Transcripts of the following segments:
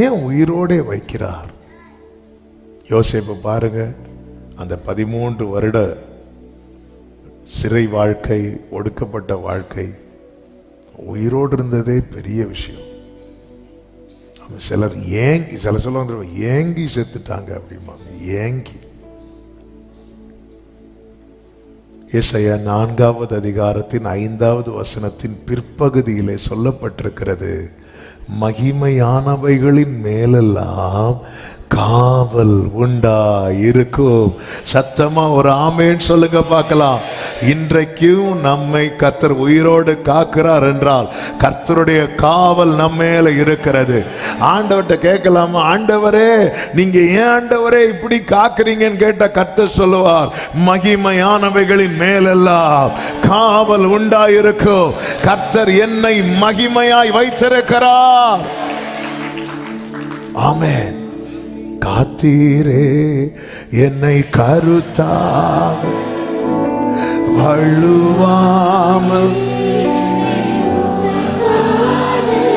ஏன் உயிரோடே வைக்கிறார்? யோசேப்பு பாருங்க, அந்த 13 வருட சிறை வாழ்க்கை, ஒடுக்கப்பட்ட வாழ்க்கை, உயிரோடு இருந்ததே பெரிய விஷயம். சிலர் ஏங்கி, சில சொல்லுவாங்க ஏங்கி செத்துட்டாங்க அப்படிம்பாங்க. ஏங்கி. ஏசாயா 4வது அதிகாரத்தின் 5வது வசனத்தின் பிற்பகுதியிலே சொல்லப்பட்டிருக்கிறது, மகிமையானவைகளின் மேலெல்லாம் காவல் உண்டா இருக்கும். சத்தமா ஒரு ஆமேன் சொல்லுங்க பார்க்கலாம். இன்றைக்கும் நம்மை கர்த்தர் உயிரோடு காக்கிறார் என்றால் கர்த்தருடைய காவல் நம்ம மேல இருக்கிறது. ஆண்டவர்கிட்ட கேட்கலாமா, ஆண்டவரே நீங்க ஏன் ஆண்டவரே இப்படி காக்குறீங்கன்னு கேட்ட கர்த்தர் சொல்லுவார், மகிமையானவைகளின் மேலெல்லாம் காவல் உண்டாயிருக்கும். கர்த்தர் என்னை மகிமையாய் வைத்திருக்கிறார். ஆமென். காத்தீரே என்னை கருத்தாக வழுவாமல்.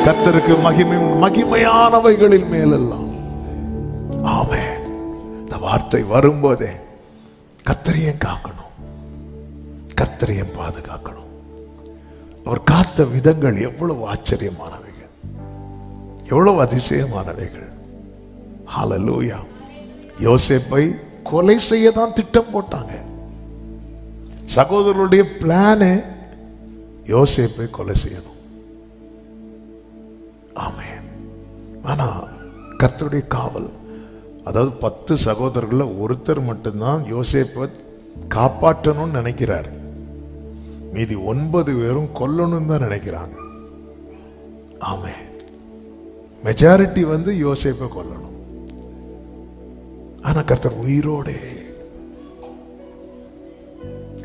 கர்த்தருக்கு மகிமையானவைகளின் மேலெல்லாம். ஆமென். இந்த வார்த்தை வரும்போதே கர்த்தரையும் காக்கணும், கர்த்தரையும் பாதுகாக்கணும். அவர் காத்த விதங்கள் எவ்வளவு ஆச்சரியமானவைகள், எவ்வளவு அதிசயமானவைகள். ஹல்லேலூயா. யோசேப்பை கொலை செய்ய தான் திட்டம் போட்டாங்க. சகோதரருடைய பிளானே யோசேப்பை கொலை செய்யணும். ஆமென். ஆனா கர்த்தருடைய காவல், அதாவது 10 சகோதரர்கள் ஒருத்தர் மட்டும்தான் யோசேப்பை காப்பாற்றணும்னு நினைக்கிறாரு. மீதி 9 பேரும் கொல்லணும் தான் நினைக்கிறாங்க. ஆமென். மெஜாரிட்டி யோசேப்பை கொல்லணும். ஆனா கர்த்தர் உயிரோடே.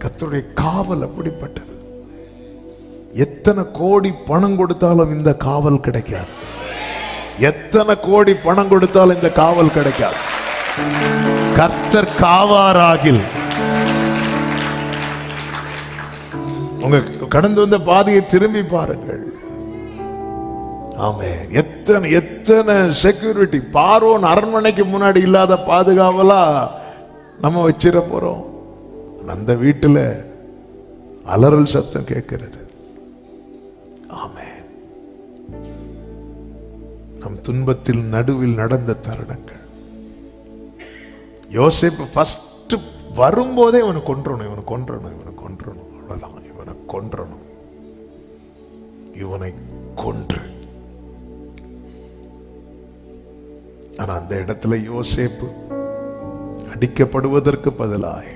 கர்த்தருடைய காவல் அப்படிப்பட்டது. எத்தனை கோடி பணம் கொடுத்தாலும் இந்த காவல் கிடைக்காது. எத்தனை கோடி பணம் கொடுத்தாலும் இந்த காவல் கிடைக்காது. கர்த்தர் காவாராகில் உங்க கடந்து வந்த பாதையை திரும்பி பாருங்கள். ஆமே. எத்தனை செக்யூரிட்டி, பார்வோன் அரண்மனைக்கு முன்னாடி இல்லாத பாதுகாவலா நம்ம வச்சிட போறோம். அந்த வீட்டுல அலறல் சத்தம் கேட்கிறது. ஆமே. நம் துன்பத்தில் நடுவில் நடந்த தருணங்கள். யோசேப்பு ஃபர்ஸ்ட் வரும்போதே இவனை கொன்றணும், இவனை கொன்றணும், இவனை கொன்றணும், அவ்வளவுதான். இவனை கொன்றணும், இவனை கொன்று. ஆனா அந்த இடத்துல யோசேப்பு அடிக்கப்படுவதற்கு பதிலாய்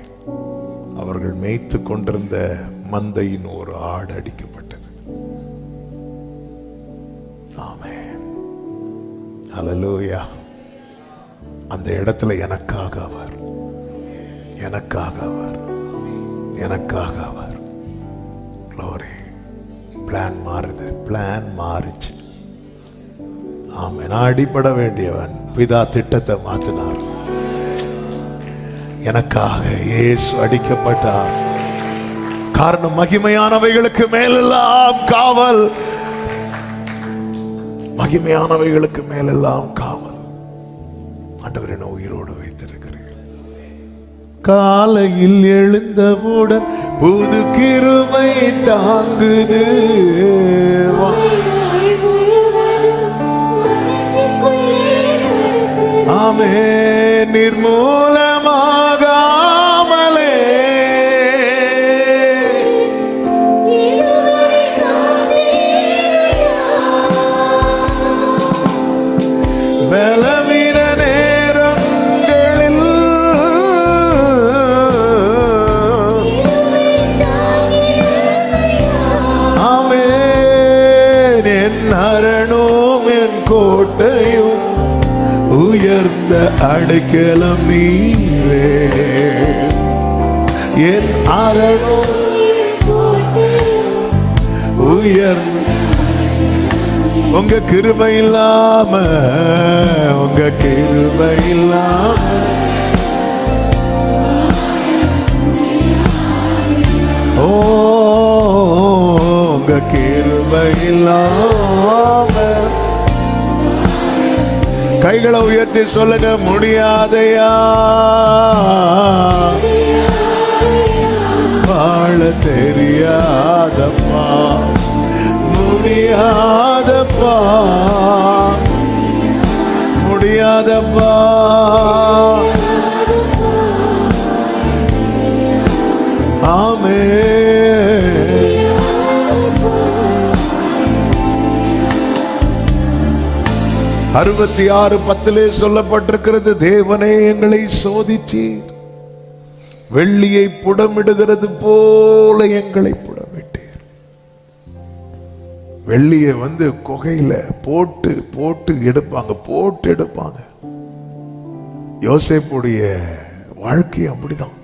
அவர்கள் மேய்த்து கொண்டிருந்த மந்தையின் ஒரு ஆடு அடிக்கப்பட்டது. ஆமென். ஹல்லேலூயா. அந்த இடத்துல எனக்காக அவர், எனக்காக அவர், எனக்காக அவர். க்ளோரி. பிளான் மாறுது, பிளான் மாறிச்சு. ஆமென். நான் அடிபட வேண்டியவன், பிதா திட்டத்தை மாற்றினார். எனக்காக இயேசு அடிக்கப்பட்டார். காரணம், மகிமையானவைகளுக்கு மேலெல்லாம் காவல், மகிமையானவைகளுக்கு மேலெல்லாம் காவல். ஆண்டவர் என்ன உயிரோடு வைத்திருக்கிறீர். காலையில் எழுந்தவுடன் புது கிருபை தாங்குது. ஆமே. நிர்மூலமாகாமலே பலவீன நேரங்களில் ஆமே. என் அரணும் என் கோட்டையும் உயர்ந்த அடைக்கலம் நீரே. என் அரணும் உயர்ந்த, உங்க கிருபை இல்லாம, உங்க கிருபை இல்லாம, ஓ உங்க கிருபை இல்லாம கைகளை உயர்த்தி சொல்லுங்க, முடியாதையா வாழ தெரியாதப்பா, முடியாதப்பா, முடியாதப்பா. ஆமென். 66:10 சொல்லப்பட்டிருக்கிறது, தேவனே எங்களை சோதித்தீர், வெள்ளியை புடமிடுகிறது போல எங்களை புடமிட்டீர். வெள்ளியை குகையில போட்டு போட்டு எடுப்பாங்க, போட்டு எடுப்பாங்க. யோசேப்புடைய வாழ்க்கை அப்படிதான்.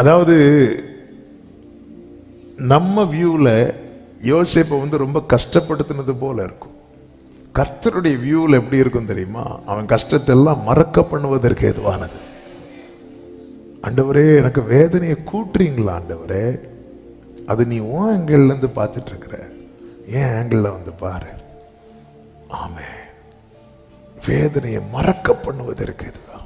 அதாவது நம்ம வியூல யோசேப்பை ரொம்ப கஷ்டப்படுத்தினது போல இருக்கும். கர்த்தருடைய வியூவில் எப்படி இருக்கும் தெரியுமா? அவன் கஷ்டத்தை எல்லாம் மறக்க பண்ணுவதற்கு ஏதுவானது. ஆண்டவரே, எனக்கு வேதனையை கூட்டுறீங்களா ஆண்டவரே? அது நீ உன் ஆங்கிள் இருந்து பார்த்துட்டு இருக்கிற, ஏன் ஆங்கிள் பாரு. ஆமே, வேதனையை மறக்க பண்ணுவதற்கு இதுவா.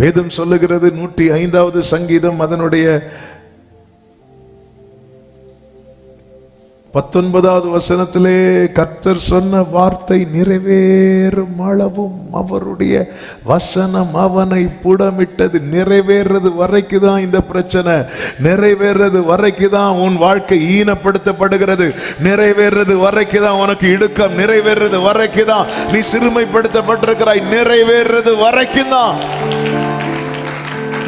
வேதம் சொல்லுகிறது 105வது சங்கீதம் அதனுடைய 19வது வசனத்திலே, கர்த்தர் சொன்ன வார்த்தை நிறைவேறும் அளவும் அவருடைய வசனம் அவனை புடமிட்டது. நிறைவேறது வரைக்கும் தான் இந்த பிரச்சனை, நிறைவேறது வரைக்கும் தான் உன் வாழ்க்கை ஈனப்படுத்தப்படுகிறது, நிறைவேறது வரைக்கும் தான் உனக்கு இடுக்கம், நிறைவேறது வரைக்கும் தான் நீ சிறுமைப்படுத்தப்பட்டிருக்கிறாய், நிறைவேறது வரைக்கும் தான்,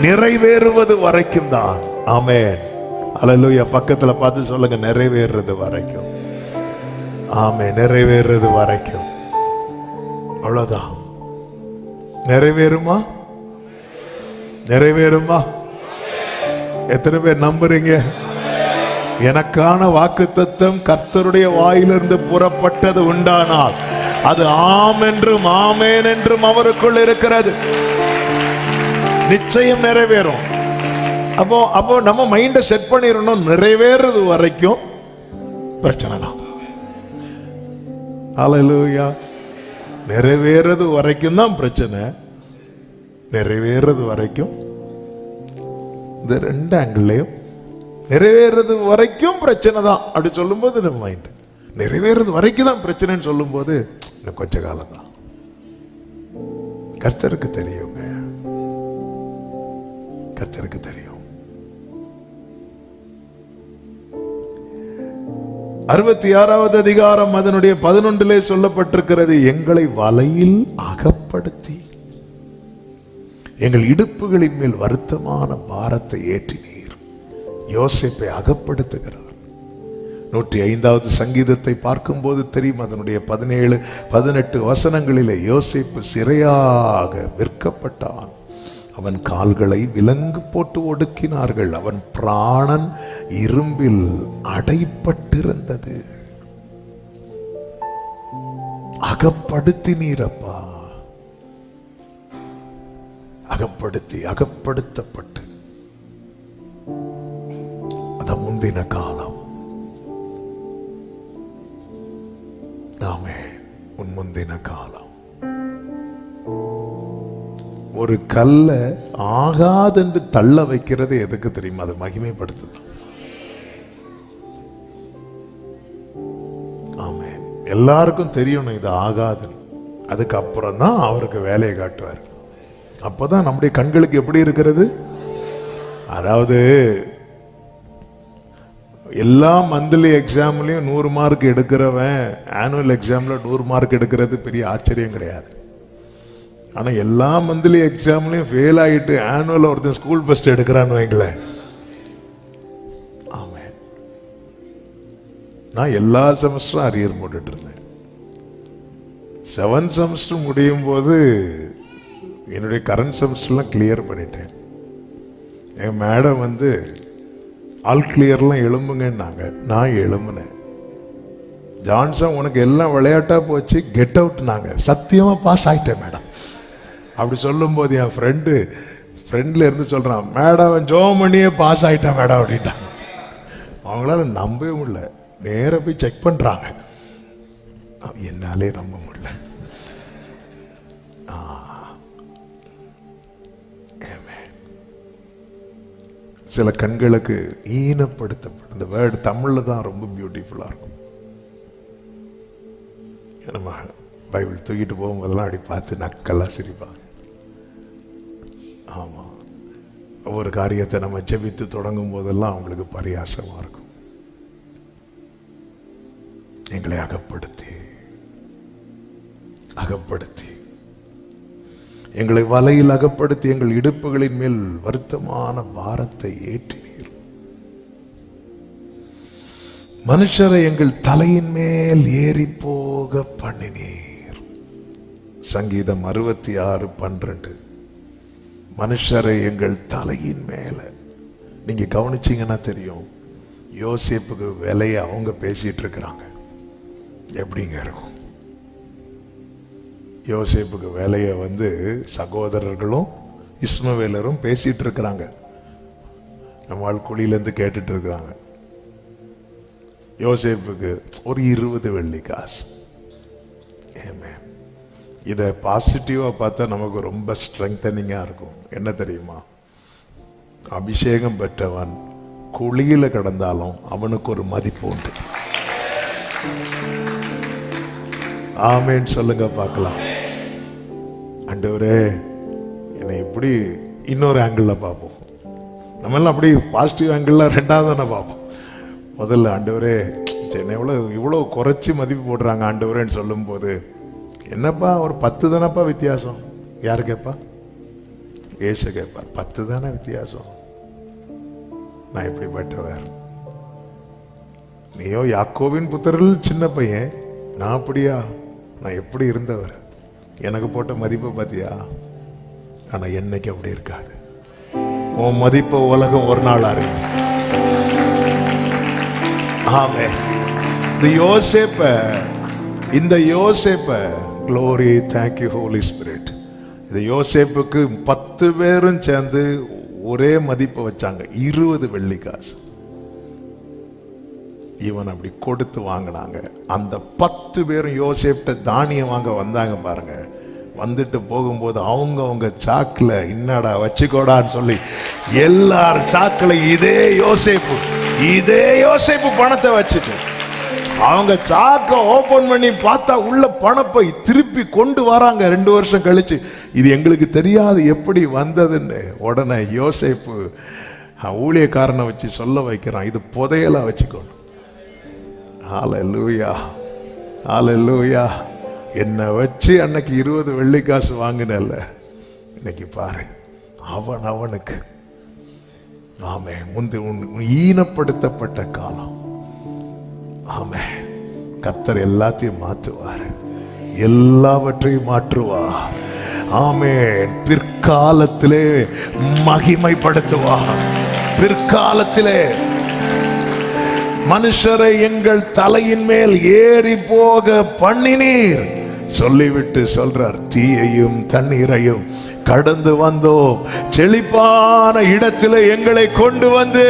நிறைவேறுவது வரைக்கும் தான். ஆமென். அல்லேலூயா. பக்கத்துல பார்த்து சொல்லுங்க, நிறைவேறது வரைக்கும். ஆமென். நிறைவேறது வரைக்கும். அவ்வளவுதான். நிறைவேறுமா? நிறைவேறுமா? எத்தனை பேர் நம்புறீங்க? எனக்கான வாக்குத்தத்தம் கர்த்தருடைய வாயிலிருந்து புறப்பட்டது உண்டானால் அது ஆம் என்றும் ஆமேன் என்றும் அவருக்குள் இருக்கிறது. நிச்சயம் நிறைவேறும். அப்போ நம்ம மைண்டை செட் பண்ணிடணும், நிறைவேறது வரைக்கும் பிரச்சனை தான். ஹல்லேலூயா. நிறைவேறது வரைக்கும் தான் பிரச்சனை, நிறைவேறது வரைக்கும். இந்த ரெண்டு ஆங்கிள்லையும் நிறைவேறது வரைக்கும் பிரச்சனை தான் அப்படி சொல்லும்போது நம்ம மைண்ட், நிறைவேறது வரைக்கும் தான் பிரச்சனைன்னு சொல்லும்போது இன்னும் கொஞ்ச காலம் தான். கர்த்தருக்கு தெரியுங்க, கர்த்தருக்கு தெரியும். 66வது அதிகாரம் அதனுடைய 11 சொல்லப்பட்டிருக்கிறது, எங்களை வலையில் அகப்படுத்தி எங்கள் இடுப்புகளின் மேல் வருத்தமான பாரத்தை ஏற்றினீர். யோசேப்பை அகப்படுத்துகிறார். 105வது சங்கீதத்தை பார்க்கும்போது தெரியும், அதனுடைய 17, 18 வசனங்களிலே யோசேப்பு சிறையாக விற்கப்பட்டான். அவன் கால்களை விலங்கு போட்டு ஒடுக்கினார்கள், அவன் பிராணன் இரும்பில் அடைப்பட்டிருந்தது. அகப்படுத்தினீரப்பா, அகப்படுத்தப்பட்டு. அத முந்தின காலம். ஆமென். உன் முந்தின காலம். ஒரு கல்ல ஆகாதென்று தள்ள வைக்கிறது எதுக்கு தெரியுமா? அது மகிமைப்படுத்துது. ஆமென். எல்லாருக்கும் தெரியணும் இது ஆகாதுன்னு. அதுக்கப்புறம் தான் அவருக்கு வேலையை காட்டுவார். அப்போதான் நம்முடைய கண்களுக்கு எப்படி இருக்கிறது? அதாவது எல்லா மந்த்லி எக்ஸாம்லையும் 100 மார்க் எடுக்கிறவன் ஆனுவல் எக்ஸாம்ல 100 மார்க் எடுக்கிறது பெரிய ஆச்சரியம் கிடையாது. ஆனா எல்லா மந்த்லி எக்ஸாம்லையும் ஃபெயில் ஆகிட்டு ஆனுவல் ஒருத்தன் ஸ்கூல் ஃபர்ஸ்ட் எடுக்கிறான்னு வைங்களேன். ஆமென். நான் எல்லா செமஸ்டரும் அரியர் போட்டுட்டு இருந்தேன். 7th செமஸ்டர் முடியும் போது என்னுடைய கரண்ட் செமஸ்டர்லாம் கிளியர் பண்ணிட்டேன். என் மேடம் ஆல் கிளியர்லாம் எழும்புங்கன்னாங்க. நான் எழும்புனேன். ஜான்சன் உனக்கு எல்லாம் விளையாட்டா போச்சு, கெட் அவுட்னாங்க. சத்தியமா பாஸ் ஆகிட்டேன் மேடம். அப்படி சொல்லும் போது என் ஃப்ரெண்ட்ல இருந்து சொல்றான், மேடம் ஜோம் பண்ணியே பாஸ் ஆகிட்டேன் மேடம் அப்படின்ட்டாங்க. அவங்களால நம்பவே முடியல. நேர போய் செக் பண்றாங்க. என்னாலே நம்ப முடியல. சில கண்களுக்கு ஈனப்படுத்தப்படும். இந்த வேர்டு தமிழ்ல தான் ரொம்ப பியூட்டிஃபுல்லா இருக்கும். நம்ம பைபிள் தூக்கிட்டு போகும்போதெல்லாம் அப்படி பார்த்து நக்கெல்லாம் சிரிப்பாங்க. ஆமா, ஒவ்வொரு காரியத்தை நம்ம ஜெபித்து தொடங்கும் போதெல்லாம் அவங்களுக்கு பரியாசமா இருக்கும். எங்களை அகப்படுத்தி எங்களை வலையில் அகப்படுத்தி எங்கள் இடுப்புகளின் மேல் வருத்தமான பாரத்தை ஏற்றினீர். மனுஷரை எங்கள் தலையின் மேல் ஏறி போக பண்ணினீர். சங்கீதம் 66:12. மனுஷரை எங்கள் தலையின் மேல. நீங்க கவனிச்சீங்கன்னா தெரியும், யோசேப்புக்கு விலைய அவங்க பேசிட்டு இருக்கிறாங்க. எப்படிங்க இருக்கும்? யோசேப்புக்கு வேலைய சகோதரர்களும் இஸ்மவேலரும் பேசிட்டு இருக்கிறாங்க. நம்மால் குழியிலேருந்து கேட்டுட்டு இருக்கிறாங்க. யோசேப்புக்கு ஒரு 20 வெள்ளி காசு. இதை பாசிட்டிவா பார்த்தா நமக்கு ரொம்ப ஸ்ட்ரெங்தனிங்கா இருக்கும். என்ன தெரியுமா? அபிஷேகம் பெற்றவன் குழியில கிடந்தாலும் அவனுக்கு ஒரு மதிப்பு உண்டு. ஆமேன்னு சொல்லுங்க பார்க்கலாம். ஆண்டவரே, என்னை எப்படி இன்னொரு ஆங்கிள் பார்ப்போம். நம்ம எல்லாம் அப்படி பாசிட்டிவ் ஆங்கிள் ரெண்டாவது தானே பார்ப்போம். முதல்ல ஆண்டவரே, என்னை இவ்வளோ குறைச்சி மதிப்பு போடுறாங்க ஆண்டவரேன்னு சொல்லும் போது, என்னப்பா ஒரு 10 தானப்பா வித்தியாசம். யாரு கேட்பா? ஏசு கேட்பா, 10 தானே வித்தியாசம். நான் எப்படிப்பட்டவர்? நீயோ யாக்கோபின் புத்திரரில் சின்ன பையன், நான் அப்படியா? நான் எப்படி இருந்தவர்? எனக்கு போட்ட மதிப்பை பார்த்தியா? ஆனா என்னைக்கு அப்படி இருக்காது. உன் மதிப்பை உலகம் ஒரு நாள் அறியும். ஆமே. இந்த யோசேப்ப க்ளோரி, தேங்க்யூ ஹோலி ஸ்பிரிட். இந்த யோசேப்புக்கு 10 பேரும் சேர்ந்து ஒரே மதிப்பை வச்சாங்க, 20 வெள்ளி காசு. இவன் அப்படி கொடுத்து வாங்கினாங்க. அந்த 10 பேரும் யோசேப்ட தானியம் வாங்க வந்தாங்க பாருங்க. வந்துட்டு போகும்போது அவங்க சாக்குல இன்னடா வச்சுக்கோடான்னு சொல்லி எல்லாரும் சாக்குல இதே யோசேப்பு பணத்தை வச்சுட்டு அவங்க சாக்க ஓபன் பண்ணி பார்த்தா உள்ள பணப்பை திருப்பி கொண்டு வராங்க 2 வருஷம் கழிச்சு. இது எங்களுக்கு தெரியாது எப்படி வந்ததுன்னு. உடனே யோசேப்பு ஊழியக்காரனை வச்சு சொல்ல வைக்கிறான், இது புதையலா வச்சுக்கணும். ஹல்லேலூயா, ஹல்லேலூயா. என்னை வச்சு அன்னைக்கு 20 வெள்ளி காசு வாங்கினல்ல, இன்னைக்கு பாரு அவனுக்கு. ஆமே. ஈனப்படுத்தப்பட்ட காலம். ஆமே. கர்த்தர் எல்லாத்தையும் மாற்றுவார், எல்லாவற்றையும் மாற்றுவார். ஆமென். பிற்காலத்திலே மகிமைப்படுத்துவார். பிற்காலத்திலே மனுஷரை எங்கள் தலையின் மேல் ஏறி போக பண்ணினீர் சொல்லிவிட்டு சொல்றார், தீயையும் தண்ணீரையும் கடந்து வந்தோம், செழிப்பான இடத்திலே எங்களை கொண்டு வந்து.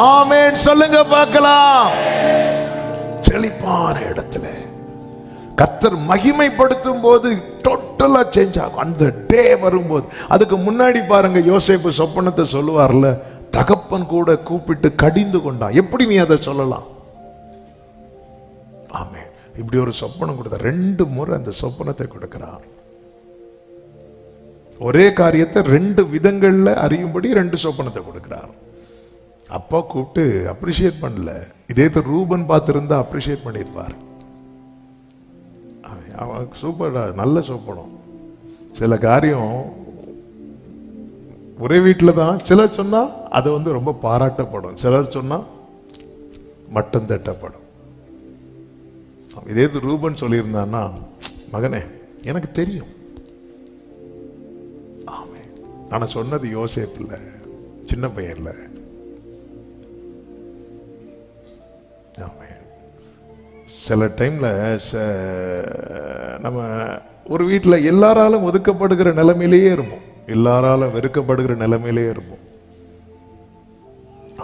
ஆமென் சொல்லுங்க பார்க்கலாம். செழிப்பான இடத்துல கர்த்தர் மகிமைப்படுத்தும் போது டோட்டலா சேஞ்ச் ஆகும். அந்த டே வரும்போது, அதுக்கு முன்னாடி பாருங்க, யோசேப்பு சொப்பனத்தை சொல்லுவார்ல, தகப்பன் கூட கூப்பிட்டு கடிந்து கொண்டான். எப்படி நீ அதை சொல்லலாம்? ஆமே. இப்படி ஒரு சொப்பனம் கொடுத்த 2 முறை அந்த சொப்பனத்தை கொடுக்கிறார். ஒரே காரியத்தை 2 விதங்கள்ல அறியும்படி 2 சொப்பனத்தை கொடுக்கிறார். அப்பா கூப்பிட்டு அப்ரிஷியேட் பண்ணல. இதே ரூபன் பார்த்திருந்தா அப்ரிஷியேட் பண்ணிருப்பார். அவன் சூப்பர்டா, நல்ல சொப்பனம். சில காரியம் ஒரே வீட்டில் தான், சிலர் சொன்னா அது ரொம்ப பாராட்டப்படும், சிலர் சொன்னா மட்டம் தட்டப்படும். இதே ரூபன் சொல்லியிருந்தான்னா, மகனே எனக்கு தெரியும். ஆமே. நான் சொன்னது யோசேப்பு இல்லை, சின்ன பையன் இல்லை. ஆமே. சில டைம்ல நம்ம ஒரு வீட்டில் எல்லாராலும் ஒதுக்கப்படுகிற நிலைமையிலேயே இருப்போம், எல்லாராலும் வெறுக்கப்படுகிற நிலைமையிலேயே இருப்போம்.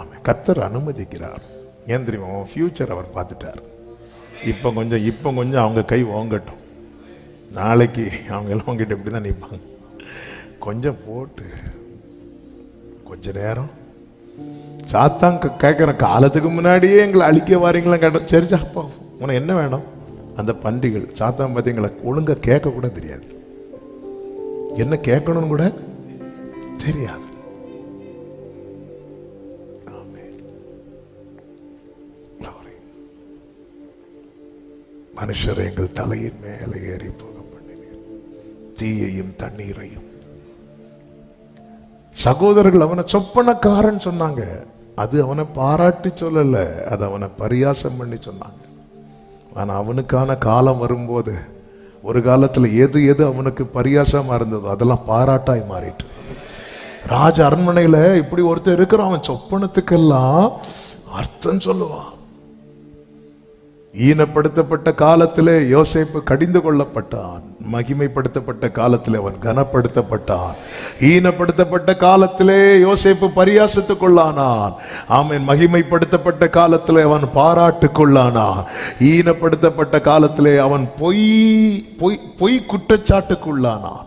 ஆமே. கர்த்தர் அனுமதிக்கிறார். ஏன் தெரியுமா? அவன் ஃபியூச்சர் அவர் பார்த்துட்டார். இப்போ கொஞ்சம் அவங்க கை ஓங்கட்டும், நாளைக்கு அவங்க எல்லாம் அவங்ககிட்ட இப்படி தான் நிற்பாங்க. கொஞ்சம் போட்டு கொஞ்ச நேரம் சாத்தான் கேட்குற காலத்துக்கு முன்னாடியே எங்களை அழிக்க வாரீங்களா கேட்டோம். சரி சாப்பா, உனக்கு என்ன வேணும்? அந்த பன்றிகள் சாத்தான் பார்த்தீங்களா ஒழுங்கா கேட்க கூட தெரியாது, என்ன கேட்கணும்னு கூட தெரியாது. மனுஷரை எங்கள் தலையின் மேலே ஏறி போக பண்ணினீர், தீயையும் தண்ணீரையும். சகோதரர்கள் அவனை சொப்பனக்காரன் சொன்னாங்க. அது அவனை பாராட்டி சொல்லல, அது அவனை பரியாசம் பண்ணி சொன்னாங்க. ஆனா அவனுக்கான காலம் வரும்போது ஒரு காலத்துல எது எது அவனுக்கு பரியாசமா இருந்ததோ அதெல்லாம் பாராட்டாய் மாறிட்டு. ராஜ அரண்மனையில இப்படி ஒருத்தர் இருக்கிறான், அவன் சொப்பனத்துக்கெல்லாம் அர்த்தம் சொல்லுவான். ஈனப்படுத்தப்பட்ட காலத்திலே யோசேப்பு கடிந்து கொள்ளப்பட்டான், மகிமைப்படுத்தப்பட்ட காலத்திலே அவன் கனப்படுத்தப்பட்டான். ஈனப்படுத்தப்பட்ட காலத்திலே யோசேப்பு பரியாசத்துக்குள்ளானான். ஆமென். மகிமைப்படுத்தப்பட்ட காலத்திலே அவன் பாராட்டுக்குள்ளானான். ஈனப்படுத்தப்பட்ட காலத்திலே அவன் பொய் குற்றச்சாட்டுக்குள்ளானான்.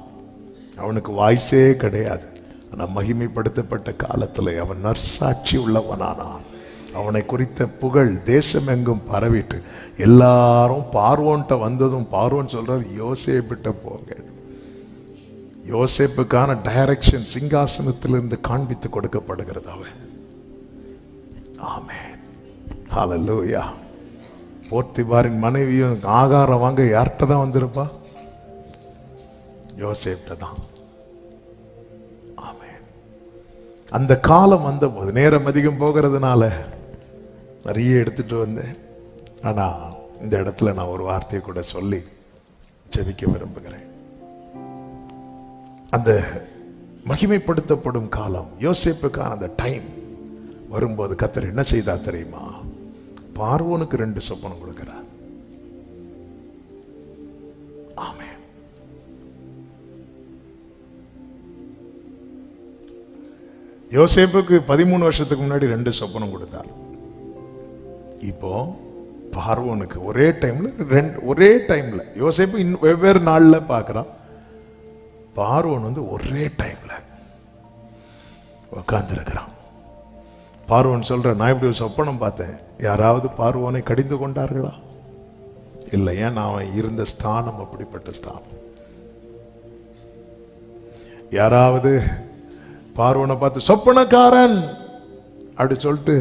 அவனுக்கு வாய்ஸே கிடையாது. ஆனால் மகிமைப்படுத்தப்பட்ட காலத்திலே அவன் நற்சாட்சி உள்ளவனானான். அவனை குறித்த புகழ் தேசம் எங்கும் பரவிட்டு எல்லாரும் பார்வோன்ட்ட வந்ததும் பார்வோன் சொல்றார், யோசேப்பிட்ட போங்க. யோசேப்புக்கான டைரக்ஷன் சிங்காசனத்திலிருந்து காண்பித்து கொடுக்கப்படுகிறது. அவன் ஆமென், ஹல்லேலூயா. போர்த்திபாரின் மனைவியும் ஆகாரம் வாங்க யார்கிட்ட தான் வந்திருப்பா? யோசேப்பிட்ட தான். ஆமென். அந்த காலம் வந்த போது நேரம் அதிகம் போகிறதுனால நிறைய எடுத்துட்டு வந்தேன். ஆனா இந்த இடத்துல நான் ஒரு வார்த்தையை கூட சொல்லி ஜெபிக்க விரும்புகிறேன். அந்த மகிமைப்படுத்தப்படும் காலம், யோசேப்புக்கான அந்த டைம் வரும்போது கர்த்தர் என்ன செய்தார் தெரியுமா? பார்வோனுக்கு 2 சொப்பனம் கொடுக்கிறார். ஆமென். யோசேப்புக்கு 13 வருஷத்துக்கு முன்னாடி 2 சொப்பனம் கொடுத்தார். இப்போ பார்வோனுக்கு ஒரே டைம்ல யோசேப்பு வெவ்வேறு நாள்ல பார்க்கிறான். பார்வோன் ஒரே டைம்ல உட்கார்ந்து இருக்கிறான். பார்வோன் சொல்ற, நான் இப்படி ஒரு சொப்பனம் பார்த்தேன். யாராவது பார்வோனை கடிந்து கொண்டார்களா? இல்லை. ஏன்? அவன் இருந்த ஸ்தானம் அப்படிப்பட்ட ஸ்தானம். யாராவது பார்வோனை பார்த்து சொப்பனக்காரன் அப்படி சொல்லிட்டு,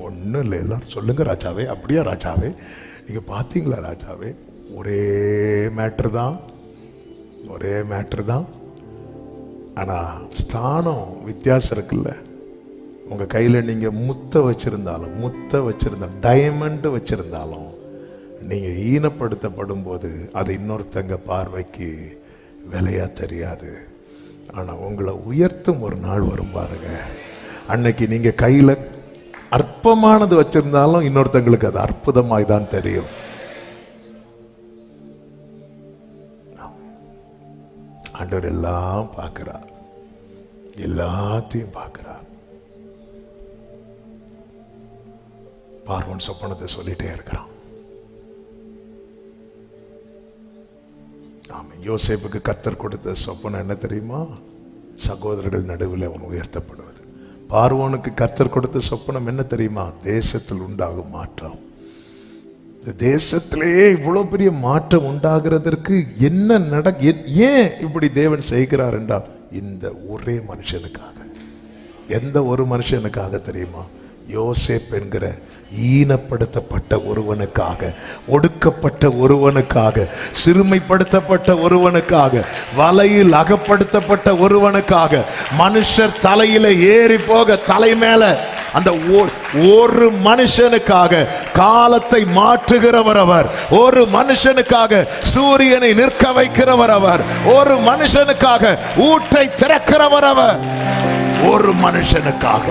ஒன்றும் இல்லை, எல்லாரும் சொல்லுங்க ராஜாவே. அப்படியா ராஜாவே? நீங்க பார்த்தீங்களா ராஜாவே? ஒரே மேட்ரு தான். ஆனா ஸ்தானம் வித்தியாசம் இருக்குல்ல. உங்க கையில நீங்க முத்தை வச்சிருந்தாலும் டைமண்ட் வச்சிருந்தாலும் நீங்க ஈனப்படுத்தப்படும் போது அது இன்னொருத்தங்க பார்வைக்கு விலையா தெரியாது. ஆனா உங்களை உயர்த்தும் ஒரு நாள் வரும் பாருங்க. அன்னைக்கு நீங்க கையில அற்பமானது வச்சிருந்தாலும் இன்னொருத்தங்களுக்கு அது அற்புதமாய் தான் தெரியும். ஆண்டவர் எல்லாம் பார்க்கிறார், எல்லாத்தையும் பார்க்கிறார். பார்வோன் சொப்பனத்தை சொல்லிட்டே இருக்கிறான். ஆமா, யோசேப்புக்கு கர்த்தர் கொடுத்த சொப்பனம் என்ன தெரியுமா? சகோதரர்கள் நடுவில் அவன் உயர்த்தப்படுவது. பார்வோனுக்கு கர்த்தர் கொடுத்த சொப்பனம் என்ன தெரியுமா? தேசத்தில் உண்டாகும் மாற்றம். இந்த தேசத்திலேயே இவ்வளவு பெரிய மாற்றம் உண்டாகிறதற்கு என்ன ஏன் இப்படி தேவன் செய்கிறார் என்றால், இந்த ஒரே மனுஷனுக்காக. எந்த ஒரு மனுஷனுக்காக தெரியுமா? யோசேப் என்கிற ஈனப்படுத்தப்பட்ட ஒருவனுக்காக, ஒடுக்கப்பட்ட ஒருவனுக்காக, சிறுமைப்படுத்தப்பட்ட ஒருவனுக்காக, வலையில் அகப்படுத்தப்பட்ட ஒருவனுக்காக, மனுஷர் தலையில ஏறி போக தலை மேல அந்த ஒரு மனுஷனுக்காக காலத்தை மாற்றுகிறவர் அவர். ஒரு மனுஷனுக்காக சூரியனை நிற்க வைக்கிறவர் அவர். ஒரு மனுஷனுக்காக ஊற்றை திறக்கிறவர் அவர். ஒரு மனுஷனுக்காக.